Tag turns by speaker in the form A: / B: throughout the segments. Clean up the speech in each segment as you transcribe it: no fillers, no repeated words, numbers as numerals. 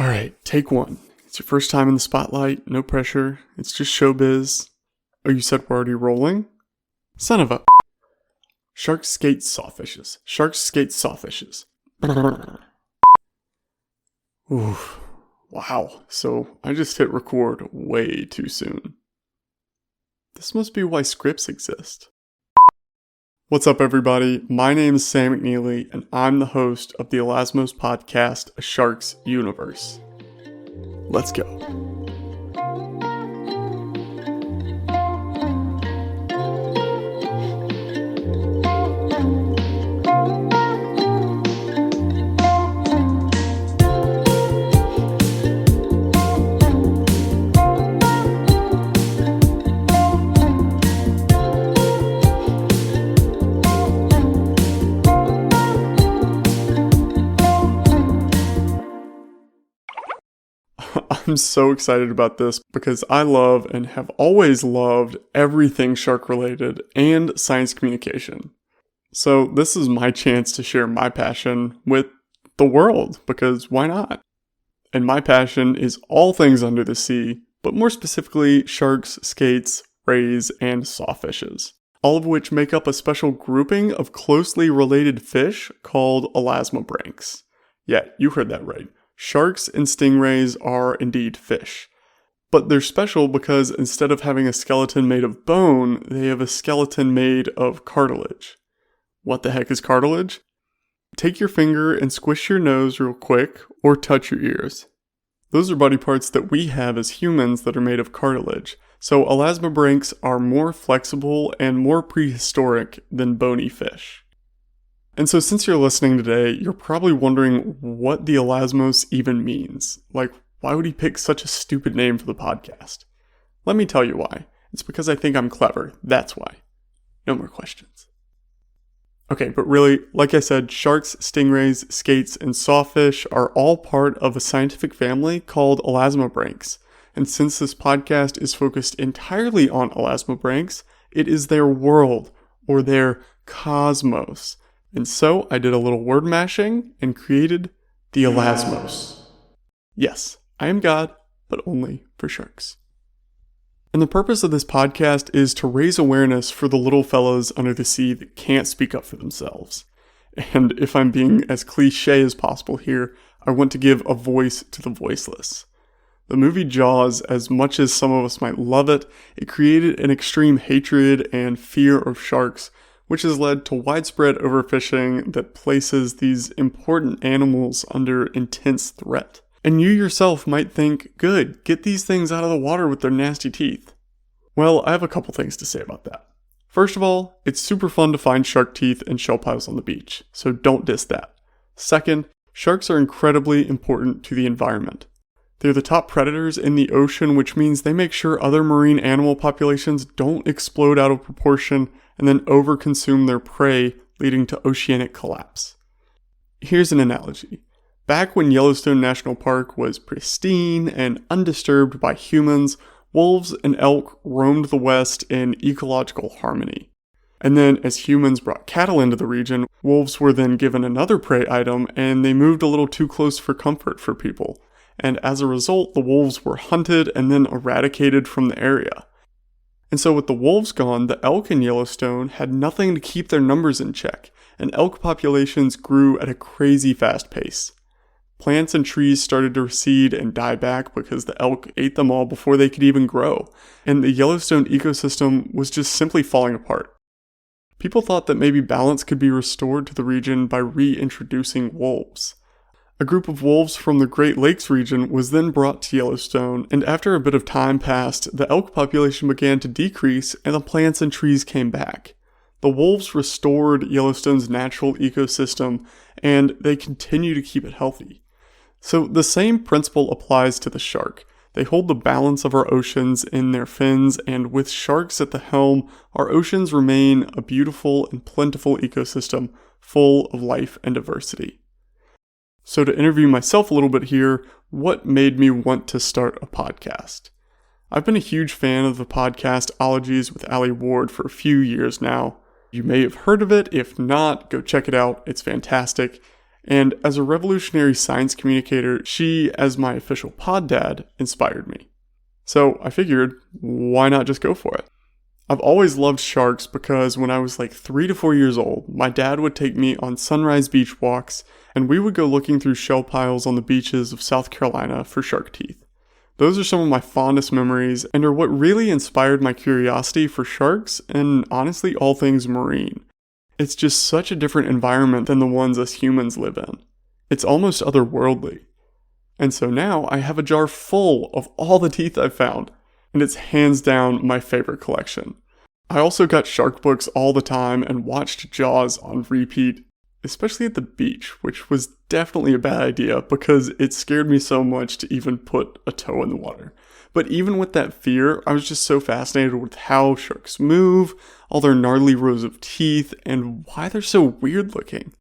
A: All right, take one. It's your first time in the spotlight, no pressure. It's just showbiz. Oh, you said we're already rolling? Son of a... Sharks skate sawfishes. Sharks skate sawfishes. Ooh, wow. So I just hit record way too soon. This must be why scripts exist. What's up, everybody? My name is Sam McNeely, and I'm the host of the Elasmos Podcast, A Shark's Universe. Let's go. I'm so excited about this because I love and have always loved everything shark related and science communication. So this is my chance to share my passion with the world, because why not? And my passion is all things under the sea, but more specifically sharks, skates, rays, and sawfishes, all of which make up a special grouping of closely related fish called elasmobranchs. Yeah, you heard that right. Sharks and stingrays are indeed fish, but they're special because instead of having a skeleton made of bone, they have a skeleton made of cartilage. What the heck is cartilage? Take your finger and squish your nose real quick, or touch your ears. Those are body parts that we have as humans that are made of cartilage, so elasmobranchs are more flexible and more prehistoric than bony fish. And so since you're listening today, you're probably wondering what the Elasmos even means. Like, why would he pick such a stupid name for the podcast? Let me tell you why. It's because I think I'm clever. That's why. No more questions. Okay, but really, like I said, sharks, stingrays, skates, and sawfish are all part of a scientific family called elasmobranchs. And since this podcast is focused entirely on elasmobranchs, it is their world, or their cosmos. And so I did a little word mashing and created the Elasmos. Yes, I am God, but only for sharks. And the purpose of this podcast is to raise awareness for the little fellas under the sea that can't speak up for themselves. And if I'm being as cliche as possible here, I want to give a voice to the voiceless. The movie Jaws, as much as some of us might love it, it created an extreme hatred and fear of sharks, which has led to widespread overfishing that places these important animals under intense threat. And you yourself might think, good, get these things out of the water with their nasty teeth. Well, I have a couple things to say about that. First of all, it's super fun to find shark teeth and shell piles on the beach, so don't diss that. Second, sharks are incredibly important to the environment. They're the top predators in the ocean, which means they make sure other marine animal populations don't explode out of proportion and then overconsume their prey, leading to oceanic collapse. Here's an analogy. Back when Yellowstone National Park was pristine and undisturbed by humans, wolves and elk roamed the West in ecological harmony. And then as humans brought cattle into the region, wolves were then given another prey item and they moved a little too close for comfort for people. And as a result, the wolves were hunted and then eradicated from the area. And so with the wolves gone, the elk in Yellowstone had nothing to keep their numbers in check, and elk populations grew at a crazy fast pace. Plants and trees started to recede and die back because the elk ate them all before they could even grow, and the Yellowstone ecosystem was just simply falling apart. People thought that maybe balance could be restored to the region by reintroducing wolves. A group of wolves from the Great Lakes region was then brought to Yellowstone, and after a bit of time passed, the elk population began to decrease and the plants and trees came back. The wolves restored Yellowstone's natural ecosystem, and they continue to keep it healthy. So the same principle applies to the shark. They hold the balance of our oceans in their fins, and with sharks at the helm, our oceans remain a beautiful and plentiful ecosystem full of life and diversity. So to interview myself a little bit here, what made me want to start a podcast? I've been a huge fan of the podcast Ologies with Ali Ward for a few years now. You may have heard of it. If not, go check it out. It's fantastic. And as a revolutionary science communicator, she, as my official pod dad, inspired me. So I figured, why not just go for it? I've always loved sharks because when I was like 3 to 4 years old, my dad would take me on sunrise beach walks, and we would go looking through shell piles on the beaches of South Carolina for shark teeth. Those are some of my fondest memories and are what really inspired my curiosity for sharks and honestly all things marine. It's just such a different environment than the ones us humans live in. It's almost otherworldly. And so now I have a jar full of all the teeth I've found, and it's hands down my favorite collection. I also got shark books all the time and watched Jaws on repeat, especially at the beach, which was definitely a bad idea because it scared me so much to even put a toe in the water. But even with that fear, I was just so fascinated with how sharks move, all their gnarly rows of teeth, and why they're so weird looking.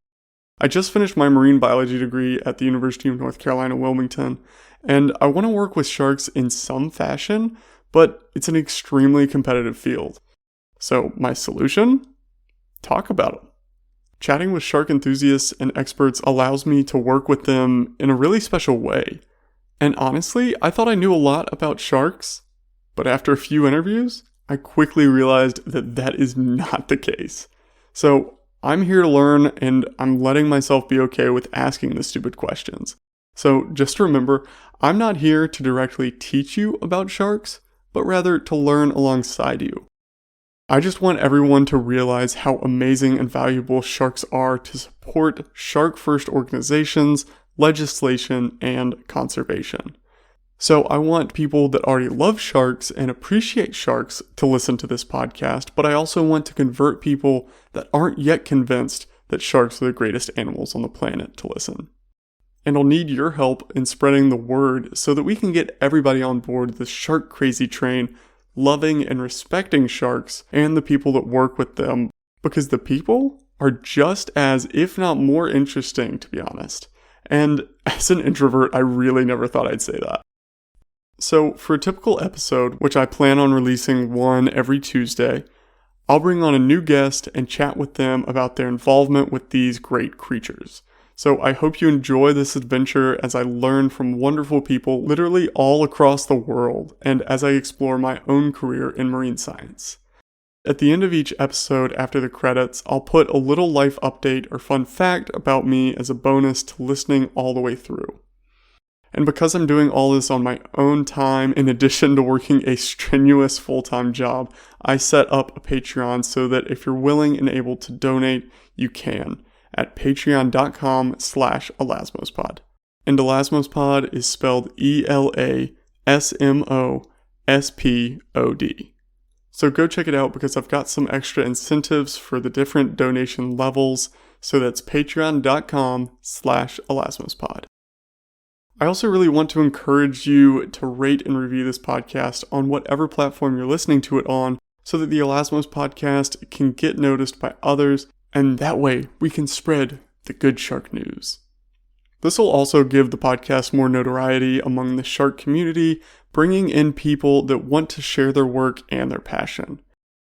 A: I just finished my marine biology degree at the University of North Carolina, Wilmington, and I want to work with sharks in some fashion, but it's an extremely competitive field. So my solution? Talk about them. Chatting with shark enthusiasts and experts allows me to work with them in a really special way. And honestly, I thought I knew a lot about sharks, but after a few interviews, I quickly realized that that is not the case. So I'm here to learn, and I'm letting myself be okay with asking the stupid questions. So just remember, I'm not here to directly teach you about sharks, but rather to learn alongside you. I just want everyone to realize how amazing and valuable sharks are to support shark-first organizations, legislation, and conservation. So I want people that already love sharks and appreciate sharks to listen to this podcast, but I also want to convert people that aren't yet convinced that sharks are the greatest animals on the planet to listen. And I'll need your help in spreading the word so that we can get everybody on board the shark crazy train, loving and respecting sharks and the people that work with them, because the people are just as, if not more interesting, to be honest. And as an introvert, I really never thought I'd say that. So for a typical episode, which I plan on releasing one every Tuesday, I'll bring on a new guest and chat with them about their involvement with these great creatures. So I hope you enjoy this adventure as I learn from wonderful people literally all across the world and as I explore my own career in marine science. At the end of each episode after the credits, I'll put a little life update or fun fact about me as a bonus to listening all the way through. And because I'm doing all this on my own time, in addition to working a strenuous full-time job, I set up a Patreon so that if you're willing and able to donate, you can at patreon.com/Elasmospod. And Elasmospod is spelled ELASMOSPOD. So go check it out because I've got some extra incentives for the different donation levels. So that's patreon.com/Elasmospod. I also really want to encourage you to rate and review this podcast on whatever platform you're listening to it on so that the Elasmos Podcast can get noticed by others, and that way we can spread the good shark news. This will also give the podcast more notoriety among the shark community, bringing in people that want to share their work and their passion.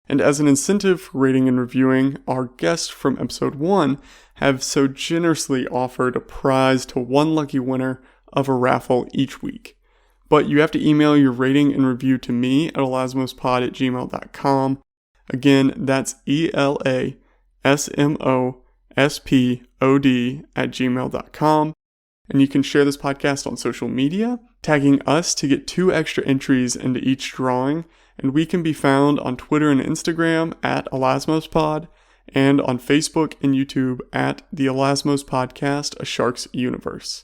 A: And as an incentive for rating and reviewing, our guests from episode 1 have so generously offered a prize to one lucky winner of a raffle each week. But you have to email your rating and review to me at elasmospod@gmail.com. Again, that's ELASMOSPOD@gmail.com. And you can share this podcast on social media, tagging us to get 2 extra entries into each drawing. And we can be found on Twitter and Instagram at Elasmospod, and on Facebook and YouTube at the Elasmos Podcast, A Shark's Universe.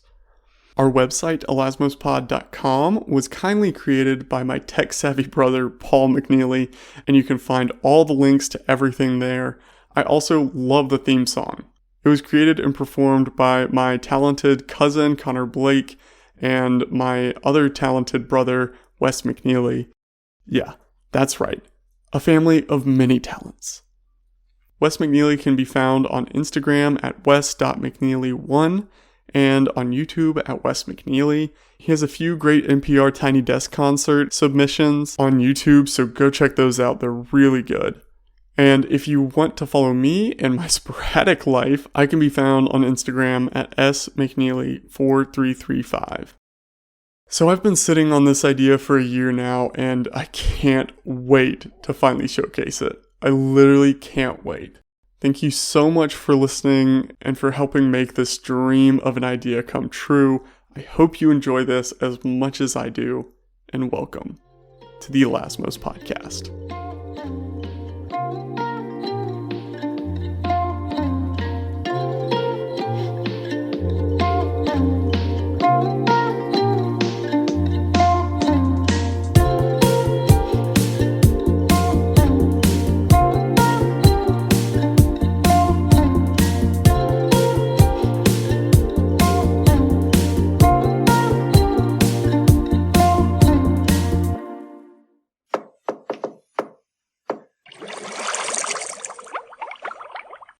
A: Our website, elasmospod.com, was kindly created by my tech-savvy brother, Paul McNeely, and you can find all the links to everything there. I also love the theme song. It was created and performed by my talented cousin, Connor Blake, and my other talented brother, Wes McNeely. Yeah, that's right. A family of many talents. Wes McNeely can be found on Instagram at wes.mcneely1 and on YouTube at Wes McNeely. He has a few great NPR Tiny Desk concert submissions on YouTube, so go check those out. They're really good. And if you want to follow me and my sporadic life, I can be found on Instagram at smcneely4335. So I've been sitting on this idea for a year now, and I can't wait to finally showcase it. I literally can't wait. Thank you so much for listening and for helping make this dream of an idea come true. I hope you enjoy this as much as I do, and welcome to the Elasmos Podcast.